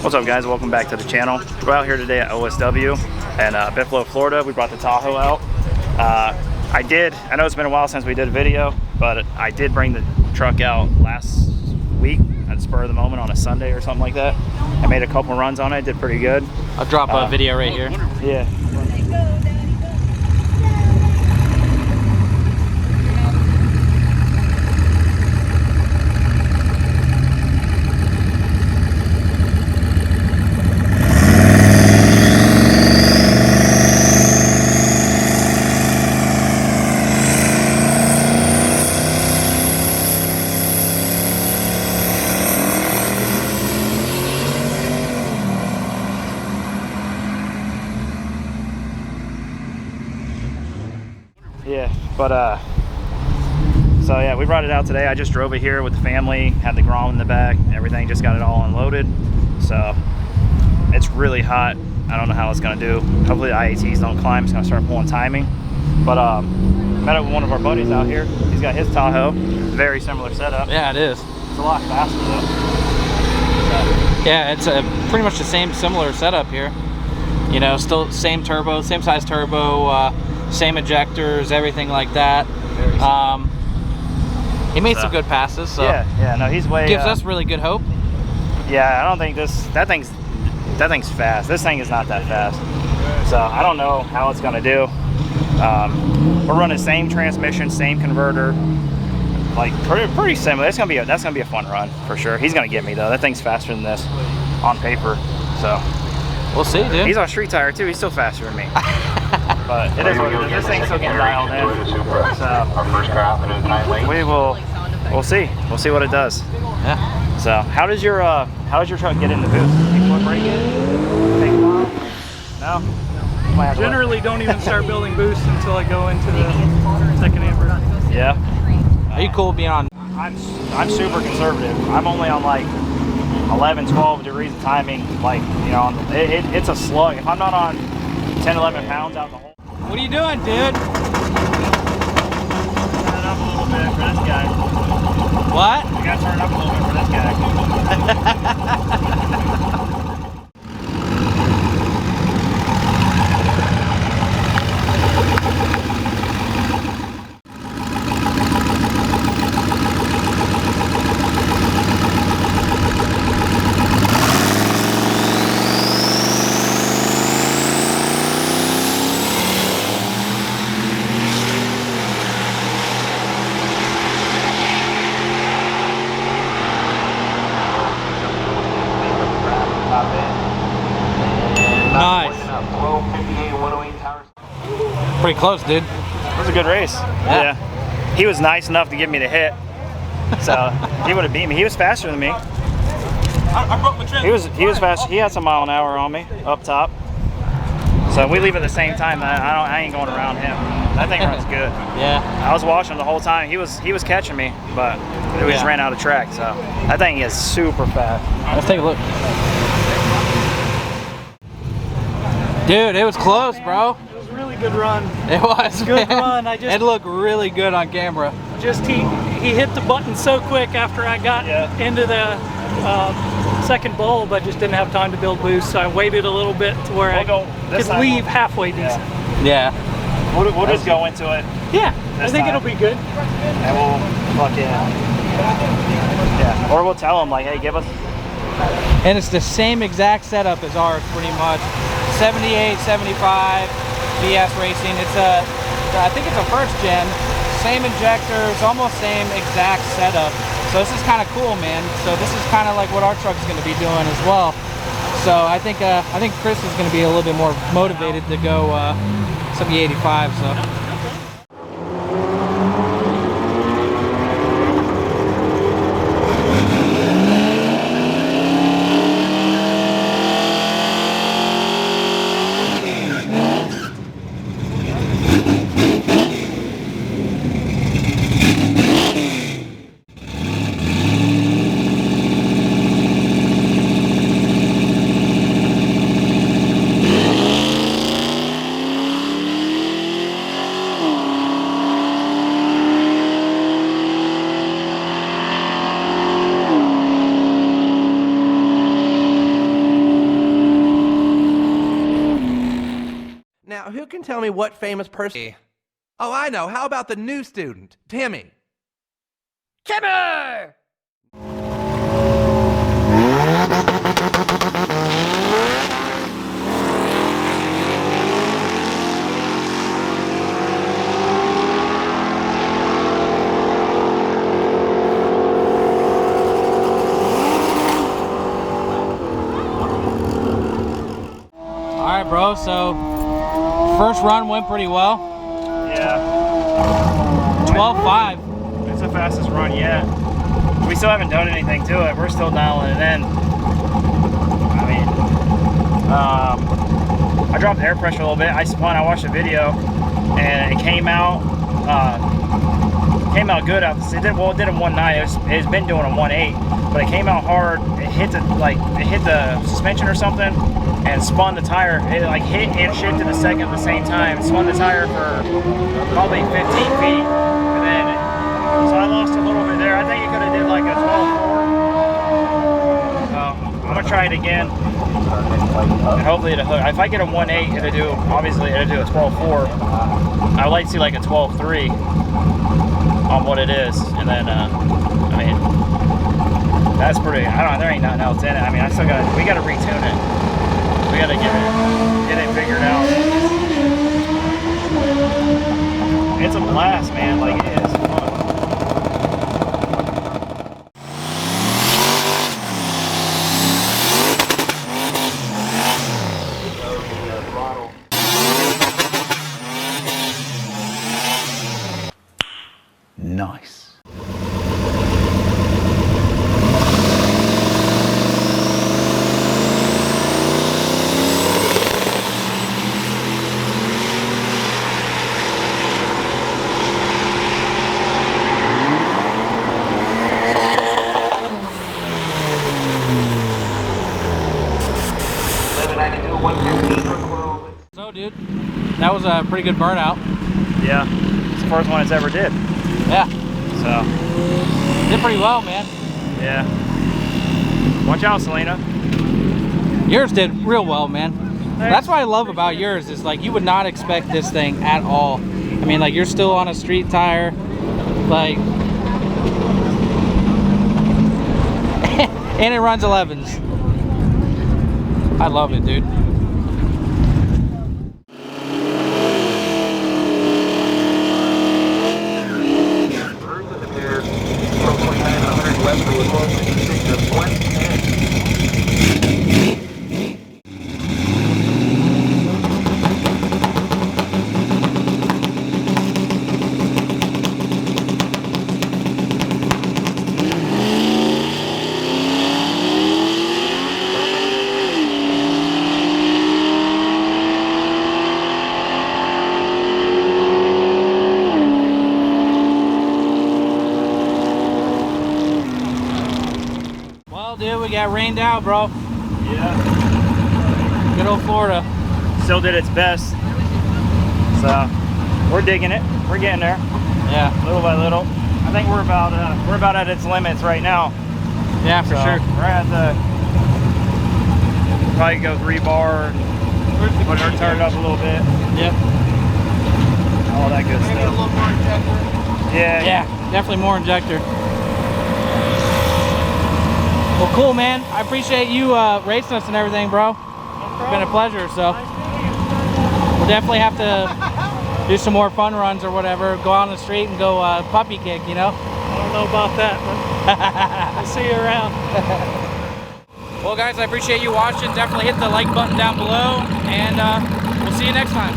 What's up, guys? Welcome back to the channel. We're out here today at OSW in Buffalo, Florida. We brought the Tahoe out. I know it's been a while since we did a video, but I did bring the truck out last week at the spur of the moment on a Sunday or something like that. I made a couple runs on it, did pretty good. I'll drop a video right here. Yeah. Yeah, but so yeah, we brought it out today. I just drove it here with the family, had the Grom in the back, everything, just got it all unloaded. So it's really hot. I don't know how it's gonna do. Hopefully the IATs don't climb. It's gonna start pulling timing. But met up with one of our buddies out here. He's got his Tahoe, very similar setup. Yeah, it is. It's a lot faster though. So, yeah, it's pretty much the same similar setup here. You know, still same turbo, same size turbo, same ejectors, everything like that. He made some good passes, so yeah, no, he's way gives us really good hope. Yeah, I don't think that thing's fast. This thing is not that fast, so I don't know how it's gonna do. We're running same transmission, same converter, like pretty similar. That's gonna be a fun run for sure. He's gonna get me though. That thing's faster than this on paper, so we'll see, dude. He's on street tire too. He's still faster than me. But it is what it is. This thing's still getting dialed in. So we'll see. We'll see what it does. Yeah. So how does your truck get in the boost? Take a break it? Take a while? No? Generally don't even start building boosts until I go into the second amber. Yeah. Are you cool being on? I'm super conservative. I'm only on like 11, 12 degrees of timing. Like, you know, it's a slug. If I'm not on 10, 11 pounds out the hole. What are you doing, dude? Turn it up a little bit for this guy. What? You gotta turn it up a little bit for this guy. Nice. Pretty close, dude. It was a good race. Yeah. He was nice enough to give me the hit. So he would have beat me. He was faster than me. He was fast. He had some mile an hour on me up top. So we leave at the same time. I ain't going around him. That thing runs good. Yeah. I was watching the whole time. He was catching me, but we just ran out of track. So that thing is super fast. Let's take a look. Dude, it was close, bro. It was a really good run. It was, Good man. run. It looked really good on camera. He hit the button so quick after I got into the second bulb. I just didn't have time to build boost, so I waited a little bit to where I could leave halfway decent. Yeah. We'll just go into it. Yeah, I think it'll be good. And we'll fucking or we'll tell them like, hey, give us. And it's the same exact setup as ours, pretty much. 78, 75 VS Racing. It's I think it's a first gen. Same injectors, almost same exact setup. So this is kind of cool, man. So this is kind of like what our truck's going to be doing as well. So I think Chris is going to be a little bit more motivated to go some E85. So. who can tell me what famous person? Oh, I know. How about the new student, Timmy? Timmy! All right, bro, so first run went pretty well. Yeah. 12.5. It's the fastest run yet. We still haven't done anything to it. We're still dialing it in. I mean, I dropped air pressure a little bit. I spun, I watched a video, and it came out good out. It did in 1.9. It's been doing a 1.8, but it came out hard. It hit the suspension or something, and spun the tire. It like hit and shifted the second at the same time. Spun the tire for probably 15 feet, and then so I lost a little bit there. I think it could have did like a 12.4. So I'm gonna try it again, and hopefully it'll hook. If I get a 1.8, it'll do a 12.4. I would like to see like a 12.3 on what it is, and then I mean, that's pretty. I don't know. There ain't nothing else in it. I mean, we gotta retune it. We gotta get it figured out. It's a blast, man. Like, it is fun. Nice. So, dude, that was a pretty good burnout. Yeah, it's the first one it's ever did. Yeah. So Did pretty well, man. yeah. Watch out, Selena. Yours did real well, man. That's what I love about yours is like you would not expect this thing at all. I mean, like you're still on a street tire, like, and it runs 11s. I love it, dude. Dude, we got rained out, bro. Yeah. Good old Florida. Still did its best. So we're digging it. We're getting there. Yeah. Little by little. I think we're about at its limits right now. Yeah, for sure. We're at the probably go 3-bar. Put her turned up a little bit. Yep. All that good stuff. A little more injector. Yeah. Yeah, definitely more injector. Well, cool, man. I appreciate you racing us and everything, bro. It's been a pleasure, so. We'll definitely have to do some more fun runs or whatever. Go out on the street and go puppy kick, you know? I don't know about that, but I'll see you around. Well, guys, I appreciate you watching. Definitely hit the like button down below, and we'll see you next time.